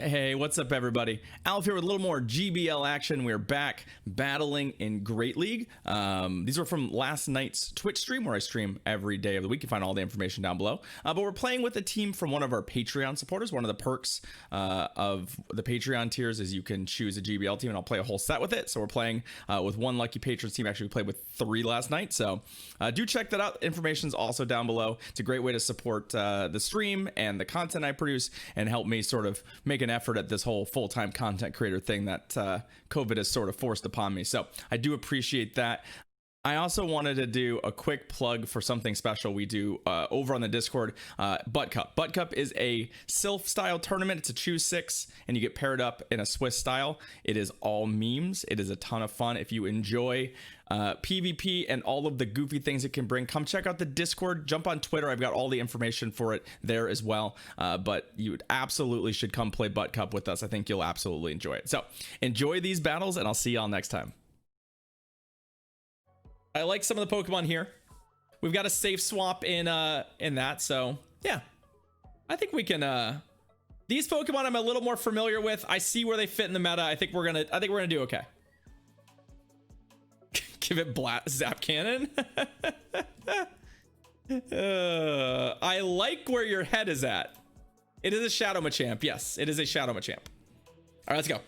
Hey, what's up, everybody? Alf here with a little more GBL action. We're back battling in Great League. These were from last night's Twitch stream, where I stream every day of the week. You can find all the information down below. But we're playing with a team from one of our Patreon supporters. One of the perks of the Patreon tiers is you can choose a GBL team, and I'll play a whole set with it. So we're playing with one lucky Patrons team. Actually, we played with 3 last night. So do check that out. Information's also down below. It's a great way to support the stream and the content I produce and help me sort of make an effort at this whole full-time content creator thing that COVID has sort of forced upon me. So I do appreciate that. I also wanted to do a quick plug for something special we do over on the Discord, Butt Cup. Butt Cup is a Sylph style tournament. It's a choose 6 and you get paired up in a Swiss style. It is all memes. It is a ton of fun. If you enjoy PvP and all of the goofy things it can bring, come check out the Discord, jump on Twitter. I've got all the information for it there as well. But you absolutely should come play Butt Cup with us. I think you'll absolutely enjoy it. So enjoy these battles and I'll see y'all next time. I like some of the Pokemon here. We've got a safe swap in that, so yeah, I think we can. These Pokemon I'm a little more familiar with. I see where they fit in the meta. I think we're gonna do okay. Give it Zap Cannon. I like where your head is at. It is a Shadow Machamp. Yes, it is a Shadow Machamp. All right, let's go.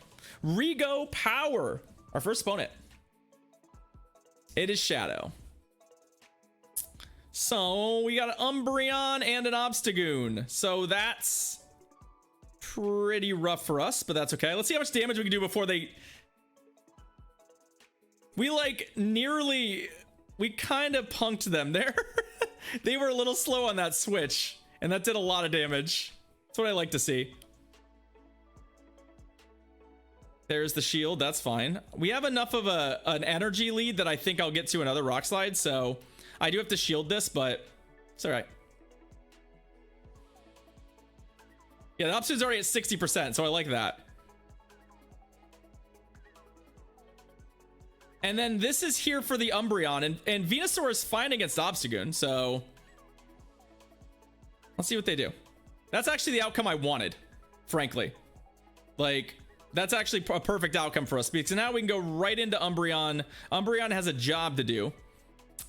Rego Power, our first opponent. It is Shadow. So we got an Umbreon and an Obstagoon. So that's pretty rough for us, but that's okay. Let's see how much damage we can do before they... We like nearly... We kind of punked them there. They were a little slow on that switch, and that did a lot of damage. That's what I like to see. There's the shield. That's fine. We have enough of an energy lead that I think I'll get to another rock slide. So I do have to shield this, but it's all right. Yeah, the Obstagoon's already at 60%, so I like that. And then this is here for the Umbreon, and Venusaur is fine against Obstagoon, so let's see what they do. That's actually the outcome I wanted, frankly. Like, that's actually a perfect outcome for us, because now we can go right into Umbreon. Umbreon has a job to do.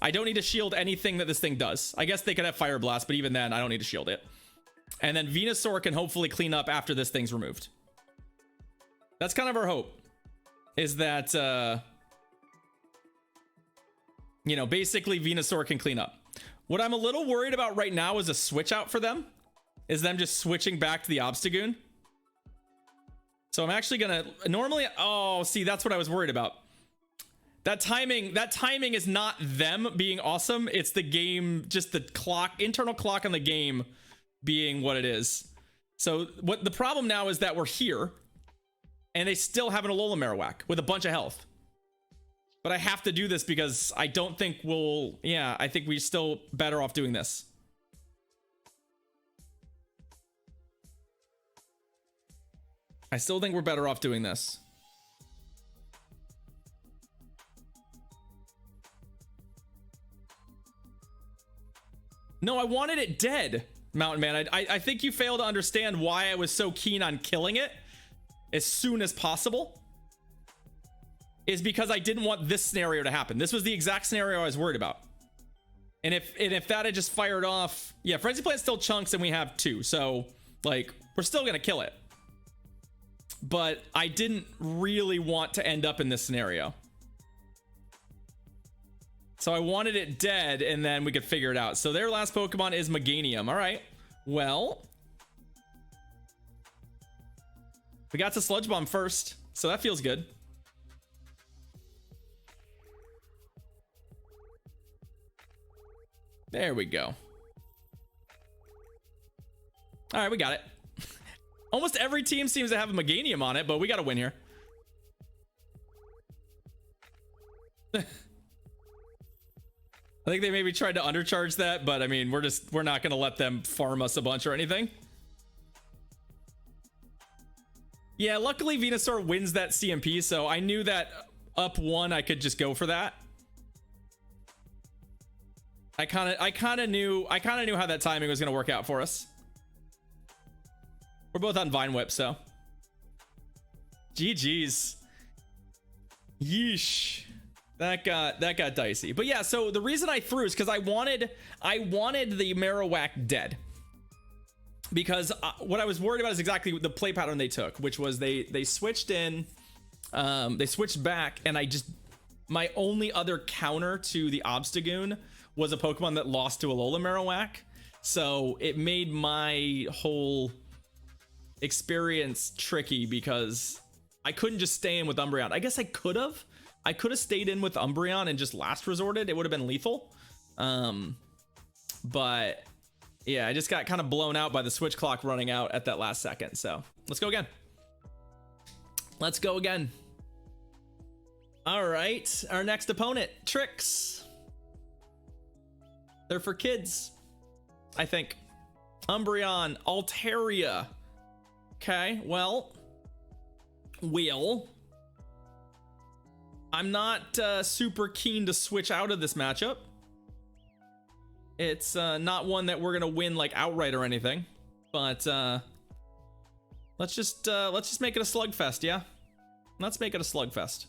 I don't need to shield anything that this thing does. I guess they could have Fire Blast, but even then, I don't need to shield it. And then Venusaur can hopefully clean up after this thing's removed. That's kind of our hope, is that, you know, basically Venusaur can clean up. What I'm a little worried about right now is a switch out for them, is them just switching back to the Obstagoon. So I'm actually gonna normally, oh, see, that's what I was worried about. That timing is not them being awesome. It's the game, just the clock, internal clock on the game being what it is. So what the problem now is that we're here and they still have an Alola Marowak with a bunch of health. But I have to do this because I don't think we'll, yeah, I think we're still better off doing this. I still think we're better off doing this. No, I wanted it dead, Mountain Man. I think you fail to understand why I was so keen on killing it as soon as possible. Is because I didn't want this scenario to happen. This was the exact scenario I was worried about. And if that had just fired off, yeah, Frenzy Plant still chunks and we have 2. So, like, we're still gonna kill it. But I didn't really want to end up in this scenario. So I wanted it dead and then we could figure it out. So their last Pokemon is Meganium. All right. Well, we got to Sludge Bomb first, so that feels good. There we go. All right, we got it. Almost every team seems to have a Meganium on it, but we got to win here. I think they maybe tried to undercharge that, but I mean, we're not going to let them farm us a bunch or anything. Yeah, luckily Venusaur wins that CMP, so I knew that up 1 I could just go for that. I kind of knew how that timing was going to work out for us. We're both on Vine Whip, so GG's. Yeesh. That got dicey. But yeah, so the reason I threw is because I wanted the Marowak dead. Because what I was worried about is exactly the play pattern they took, which was they switched in, they switched back, and my only other counter to the Obstagoon was a Pokemon that lost to Alola Marowak. So it made my whole experience tricky because I couldn't just stay in with Umbreon. I guess I could have stayed in with Umbreon and just last resorted. It would have been lethal. But yeah, I just got kind of blown out by the switch clock running out at that last second. So let's go again. Let's go again. All right, our next opponent, Tricks. They're for kids, I think. Umbreon Altaria. Okay, well, I'm not super keen to switch out of this matchup. It's not one that we're gonna win like outright or anything, but let's just make it a slugfest, yeah. Let's make it a slugfest.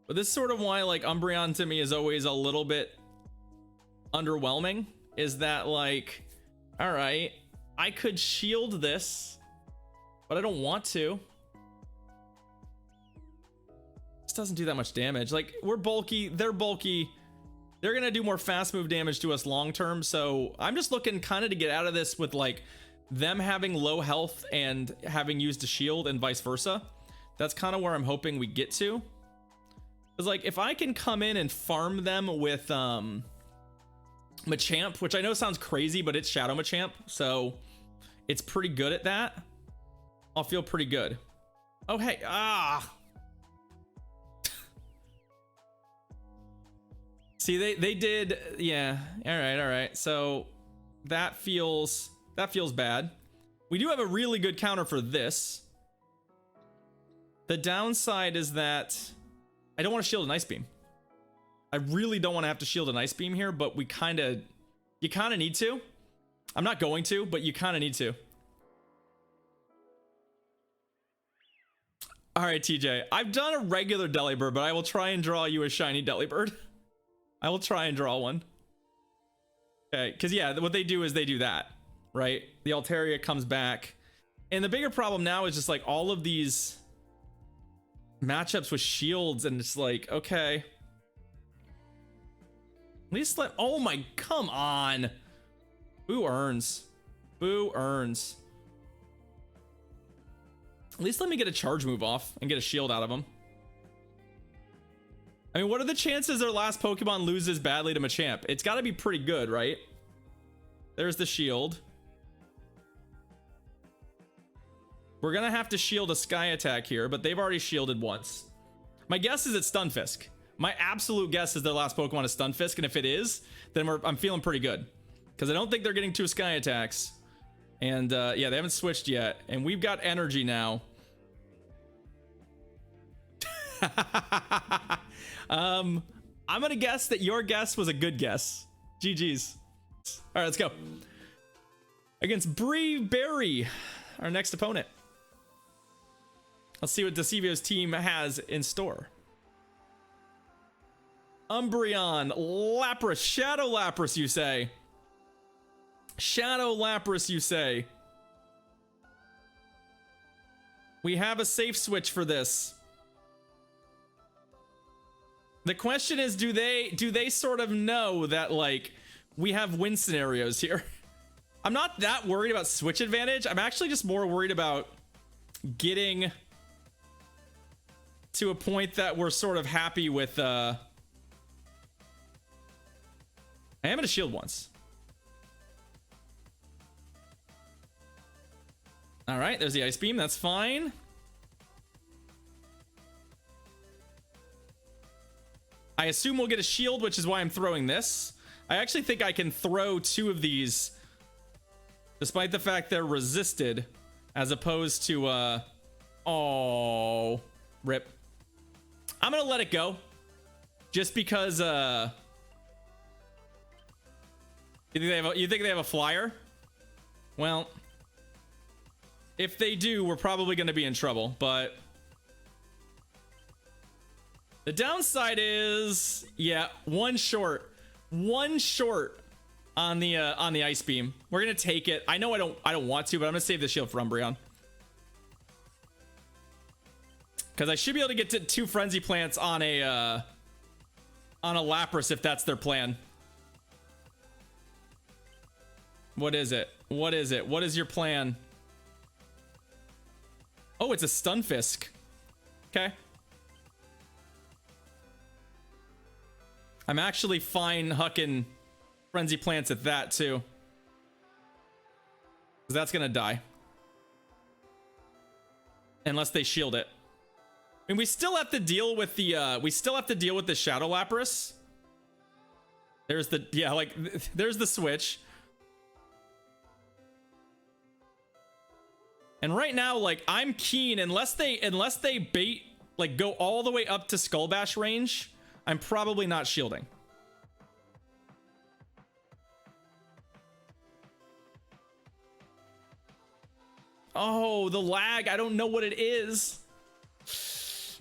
But this is sort of why like Umbreon to me is always a little bit underwhelming. Is that like, all right, I could shield this, but I don't want to. This doesn't do that much damage. Like, we're bulky, they're bulky. They're gonna do more fast move damage to us long term, so I'm just looking kind of to get out of this with like them having low health and having used a shield and vice versa. That's kind of where I'm hoping we get to. Because like if I can come in and farm them with Machamp, which I know sounds crazy, but it's Shadow Machamp, so it's pretty good at that. I'll feel pretty good. Oh hey, see, they did, yeah. All right. So that feels bad. We do have a really good counter for this. The downside is that I don't want to shield an Ice Beam. I really don't want to have to shield an Ice Beam here, but you kind of need to. I'm not going to, but you kind of need to. All right, TJ. I've done a regular Delibird, but I will try and draw you a shiny Delibird. I will try and draw one. Okay, because yeah, what they do is they do that, right? The Altaria comes back. And the bigger problem now is just like all of these matchups with shields, and it's like, okay. At least let, oh my, come on. Boo earns. Boo earns. At least let me get a charge move off and get a shield out of him. I mean, what are the chances their last Pokemon loses badly to Machamp? It's got to be pretty good, right? There's the shield. We're going to have to shield a Sky Attack here, but they've already shielded once. My guess is it's Stunfisk. My absolute guess is their last Pokemon is Stunfisk, and if it is, then I'm feeling pretty good. Because I don't think they're getting 2 Sky Attacks. And yeah, they haven't switched yet. And we've got energy now. I'm gonna guess that your guess was a good guess. GG's. All right, let's go against Bree Berry, our next opponent. Let's see what Decivio's team has in store. Umbreon, Lapras, Shadow Lapras, you say? Shadow Lapras, you say? We have a safe switch for this. The question is, do they sort of know that like we have win scenarios here? I'm not that worried about switch advantage. I'm actually just more worried about getting to a point that we're sort of happy with. I am gonna shield once. All right, there's the Ice Beam. That's fine. I assume we'll get a shield, which is why I'm throwing this. I actually think I can throw 2 of these, despite the fact they're resisted, as opposed to, oh, rip. I'm gonna let it go, just because, you think they have a flyer? Well, If they do, we're probably going to be in trouble, but the downside is, yeah, one short on the ice beam. We're going to take it. I know I don't want to, but I'm going to save the shield for Umbreon. Cuz I should be able to get to 2 frenzy plants on a Lapras if that's their plan. What is it? What is it? What is your plan? Oh, it's a Stunfisk. Okay. I'm actually fine hucking frenzy plants at that too. Cuz that's going to die. Unless they shield it. I mean, we still have to deal with the Shadow Lapras. There's the, yeah, like there's the switch. And right now, like, I'm keen, unless they bait, like, go all the way up to Skull Bash range, I'm probably not shielding. Oh, the lag, I don't know what it is.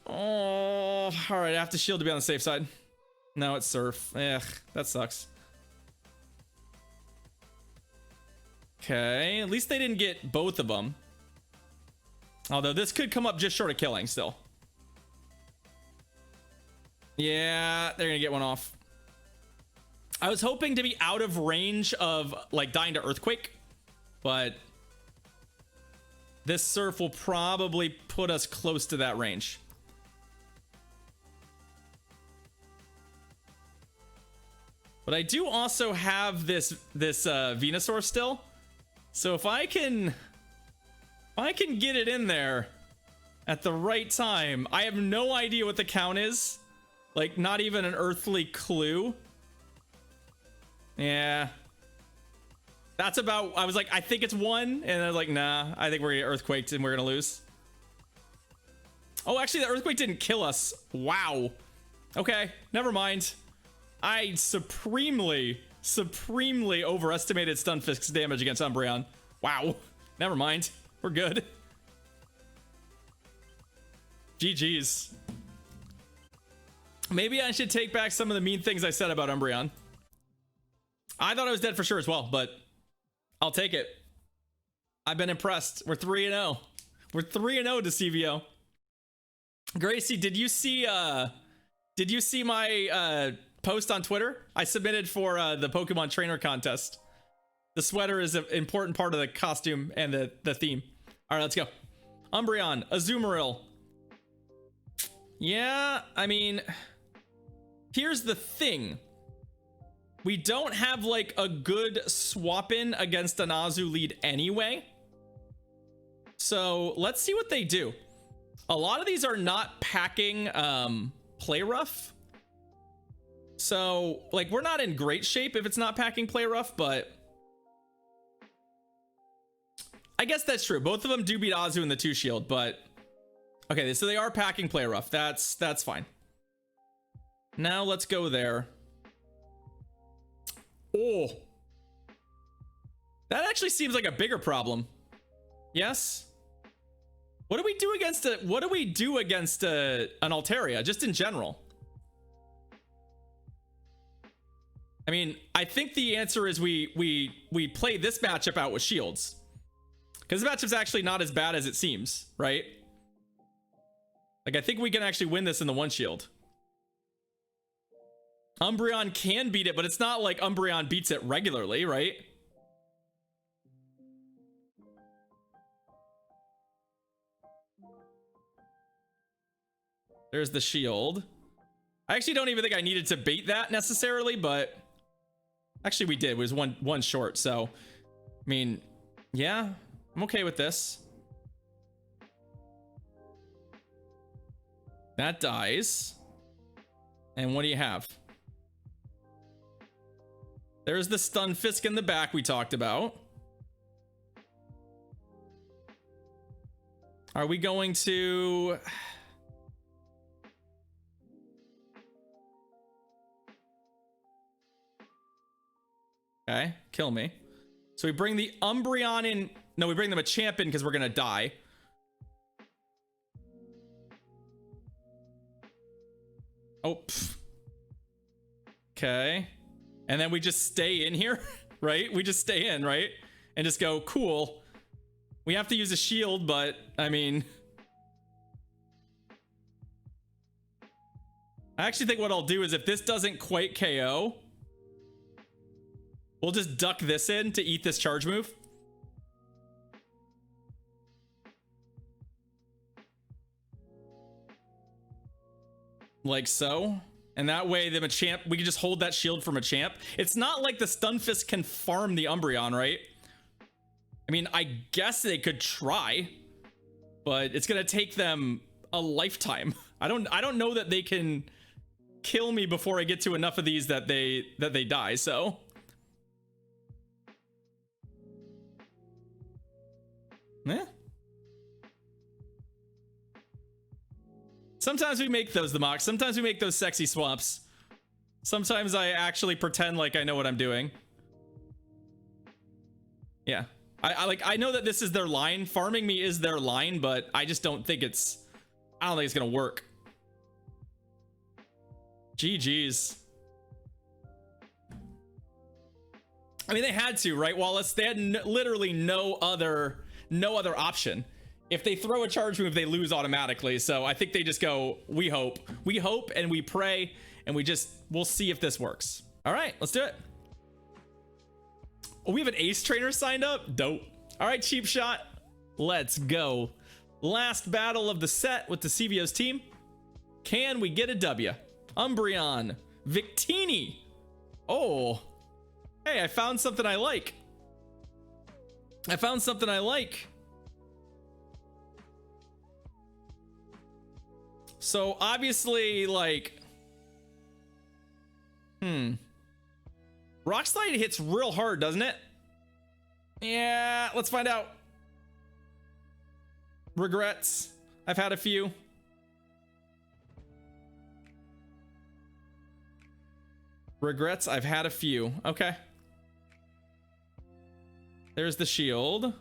Oh, all right, I have to shield to be on the safe side. No, it's Surf. Ugh, that sucks. Okay, at least they didn't get both of them. Although this could come up just short of killing still. Yeah, they're gonna get one off. I was hoping to be out of range of like dying to Earthquake, but this Surf will probably put us close to that range. But I do also have this Venusaur still. So if I can get it in there at the right time, I have no idea what the count is. Like, not even an earthly clue. Yeah. That's about, I was like, I think it's 1. And I was like, nah, I think we're gonna get Earthquaked and we're gonna lose. Oh, actually, the Earthquake didn't kill us. Wow. Okay, never mind. I supremely overestimated Stunfisk's damage against Umbreon. Wow. Never mind. We're good. GG's. Maybe I should take back some of the mean things I said about Umbreon. I thought I was dead for sure as well, but I'll take it. I've been impressed. We're 3-0. We're 3-0 to CVO. Gracie, did you see my post on Twitter? I submitted for the Pokemon trainer contest. The sweater is an important part of the costume and the theme. All right, let's go. Umbreon, Azumarill. Yeah, I mean, here's the thing. We don't have like a good swap in against an Azu lead anyway. So let's see what they do. A lot of these are not packing play rough. So like we're not in great shape if it's not packing play rough, but I guess that's true. Both of them do beat Azu in the 2 shield, but okay, so they are packing play rough. That's fine. Now let's go there. Oh, that actually seems like a bigger problem. Yes. What do we do against an Altaria, just in general? I mean, I think the answer is we play this matchup out with shields, because this matchup's actually not as bad as it seems, right? Like, I think we can actually win this in the 1 shield. Umbreon can beat it, but it's not like Umbreon beats it regularly, right? There's the shield. I actually don't even think I needed to bait that necessarily, but actually we did. It was one short, so I mean, yeah, I'm okay with this. That dies. And what do you have? There's the Stunfisk in the back we talked about. Are we going to... Okay, kill me. So we bring the Umbreon in No, we bring the Machamp in because we're gonna die. Oh, okay. And then we just stay in here, right? We just stay in, right? And just go, cool. We have to use a shield, but I mean, I actually think what I'll do is if this doesn't quite KO, we'll just duck this in to eat this charge move. Like so. And that way the Machamp, we can just hold that shield for Machamp. It's not like the Stunfisk can farm the Umbreon, right? I mean, I guess they could try, but it's gonna take them a lifetime. I don't know that they can kill me before I get to enough of these that they die, so. Yeah. Sometimes we make those the mocks. Sometimes we make those sexy swaps. Sometimes I actually pretend like I know what I'm doing. Yeah. I know that this is their line. Farming me is their line, but I just don't think it's gonna work. GG's. I mean, they had to, right, Wallace? They had literally no other option. If they throw a charge move, they lose automatically. So I think they just go, we hope and we pray, and we'll see if this works. All right, let's do it. Oh, we have an ace trainer signed up. Dope. All right, cheap shot. Let's go. Last battle of the set with the CVO's team. Can we get a W? Umbreon, Victini. Oh, hey, I found something I like. So obviously, like, Rock Slide hits real hard, doesn't it? Yeah, let's find out. Regrets. I've had a few. Okay. There's the shield.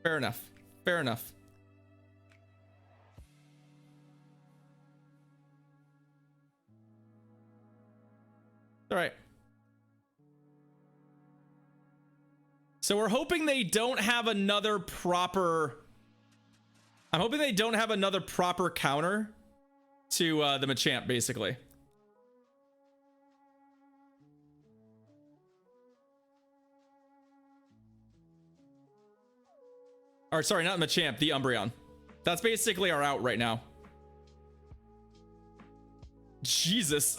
Fair enough. All right. So we're hoping they don't have another proper... I'm hoping they don't have another proper counter to the Machamp, basically. Or sorry, not Machamp, the Umbreon. That's basically our out right now. Jesus.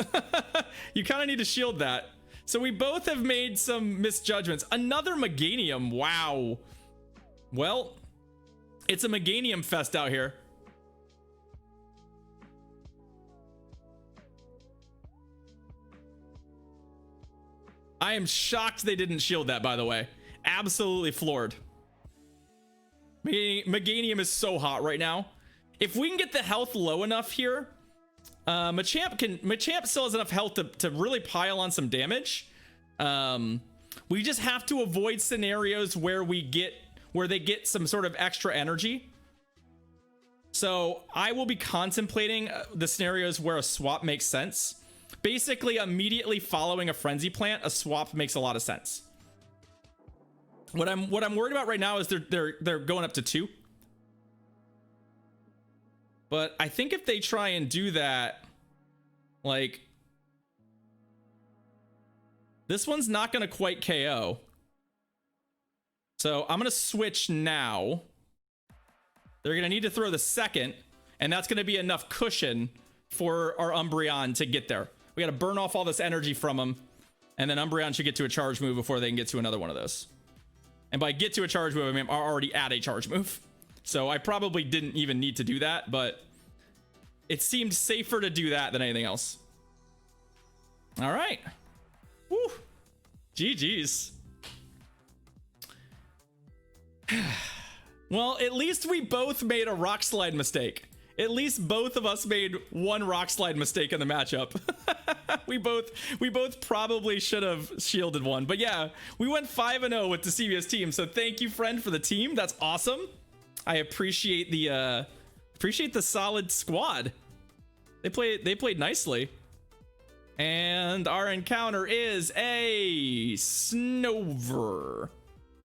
You kind of need to shield that. So we both have made some misjudgments. Another Meganium. Wow. Well, it's a Meganium fest out here. I am shocked they didn't shield that, by the way. Absolutely floored. Meganium is so hot right now. If we can get the health low enough here, Machamp still has enough health to really pile on some damage. We just have to avoid scenarios where they get some sort of extra energy. So I will be contemplating the scenarios where a swap makes sense. Basically, immediately following a Frenzy Plant, a swap makes a lot of sense. What I'm worried about right now is they're going up to 2. But I think if they try and do that, like, this one's not going to quite KO. So I'm going to switch now. They're going to need to throw the second, and that's going to be enough cushion for our Umbreon to get there. We got to burn off all this energy from them, and then Umbreon should get to a charge move before they can get to another one of those. And by get to a charge move, I mean, I'm already at a charge move. So I probably didn't even need to do that, but it seemed safer to do that than anything else. All right. Woo. GG's. Well, at least we both made a Rock Slide mistake. At least both of us made one rock slide mistake in the matchup. we both probably should have shielded one. But yeah, we went 5-0 with the CBS team. So thank you, friend, for the team. That's awesome. I appreciate the solid squad. They played nicely. And our encounter is a Snover.